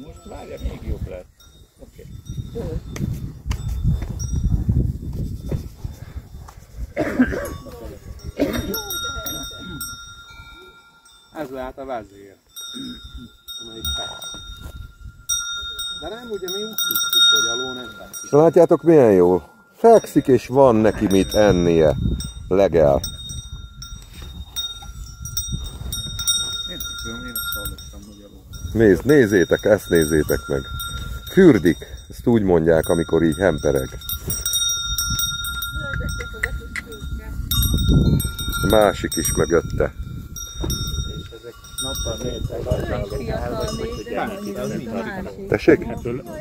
Most várja, még jobb lett. Oké. Ez lehet a vezér. De nem, ugye mi úgy tudtuk, hogy alól nem fekszik. Látjátok milyen jó? Fekszik és van neki mit ennie. Legel. Nézzétek, ezt nézzétek meg. Fürdik, ezt úgy mondják, amikor így hempereg. Másik is mögötte. És ezek nappal Tessék?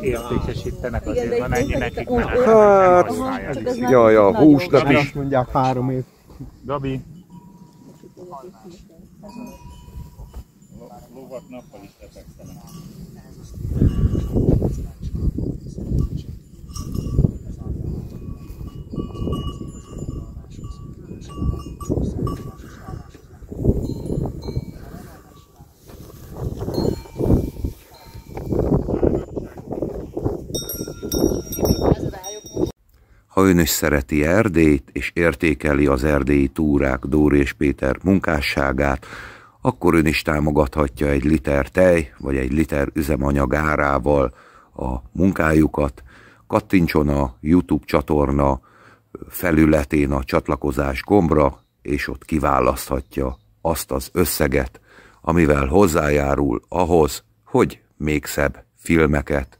értékesítenek, azért van ennyi nekik menet. Hát, jaj, a húsnak is. Azt mondják 3 év. Gabi. Lovat nappal is lefekszenek. Ha ön is szereti Erdélyt, és értékeli az erdélyi túrák Dóri és Péter munkásságát, akkor ön is támogathatja egy liter tej, vagy egy liter üzemanyag árával a munkájukat. Kattintson a YouTube csatorna felületén a csatlakozás gombra, és ott kiválaszthatja azt az összeget, amivel hozzájárul ahhoz, hogy még szebb filmeket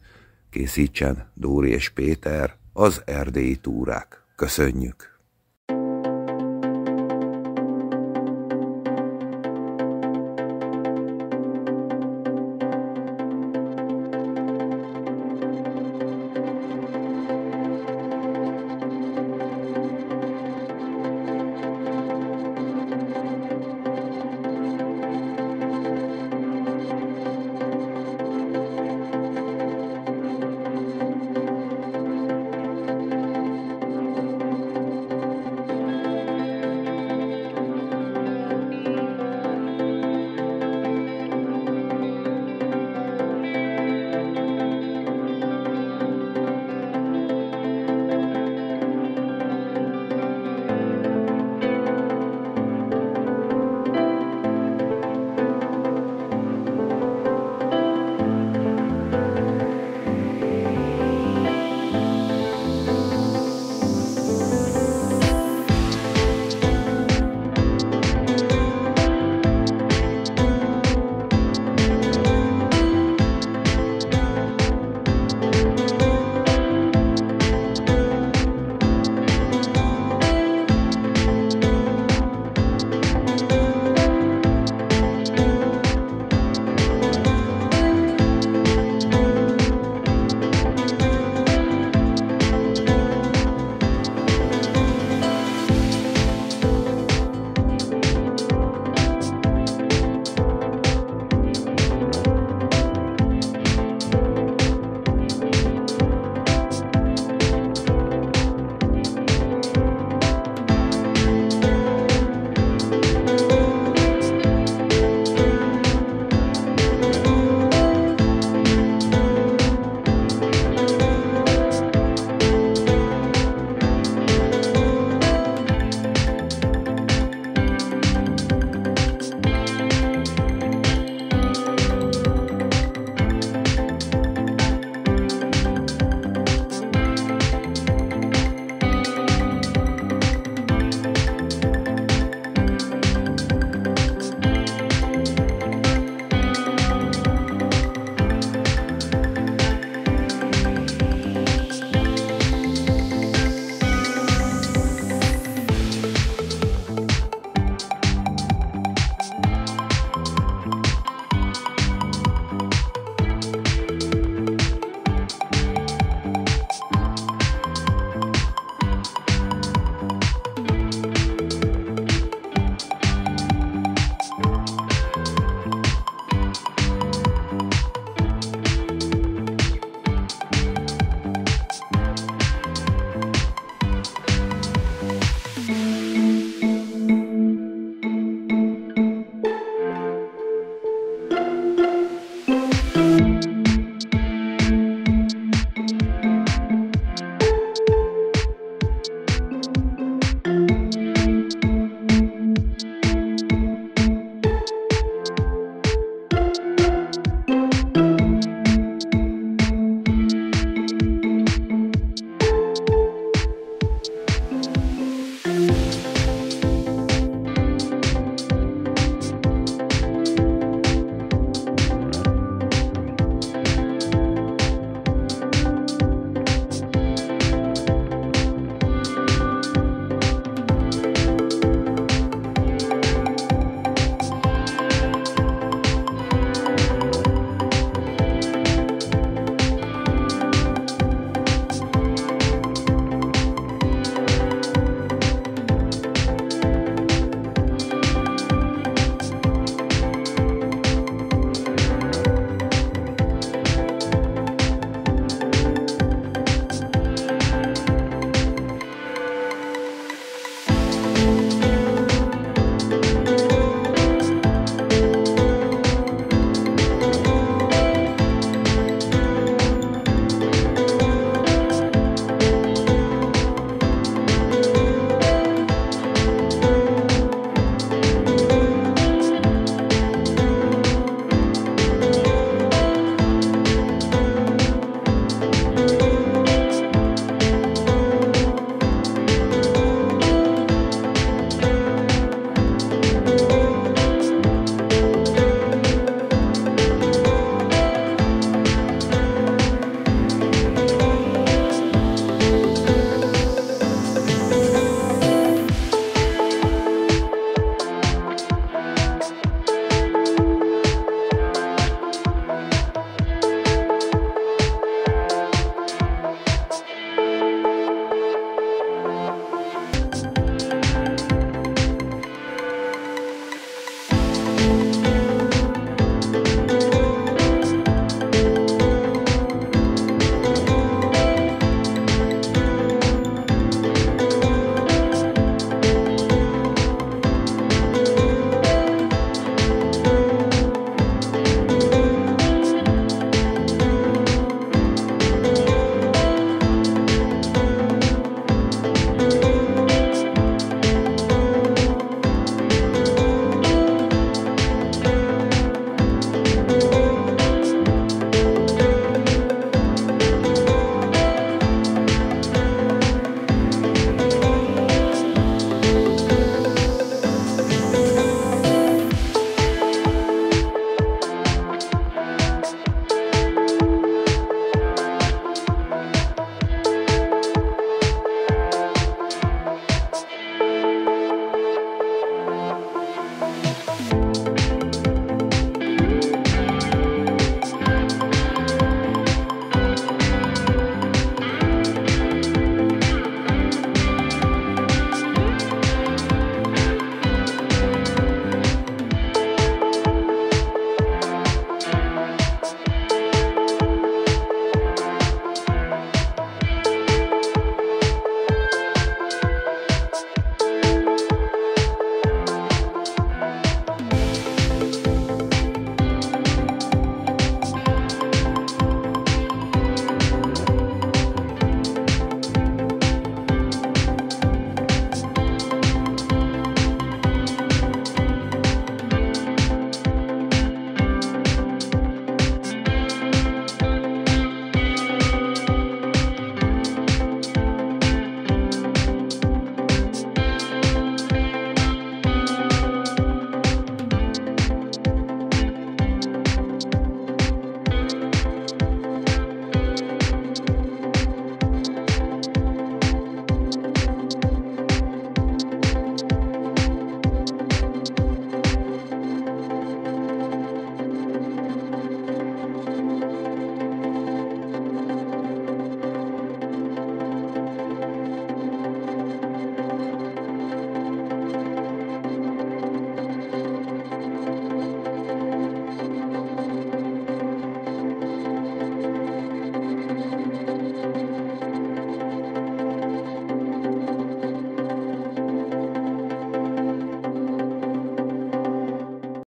készítsen Dóri és Péter, az erdélyi túrák. Köszönjük!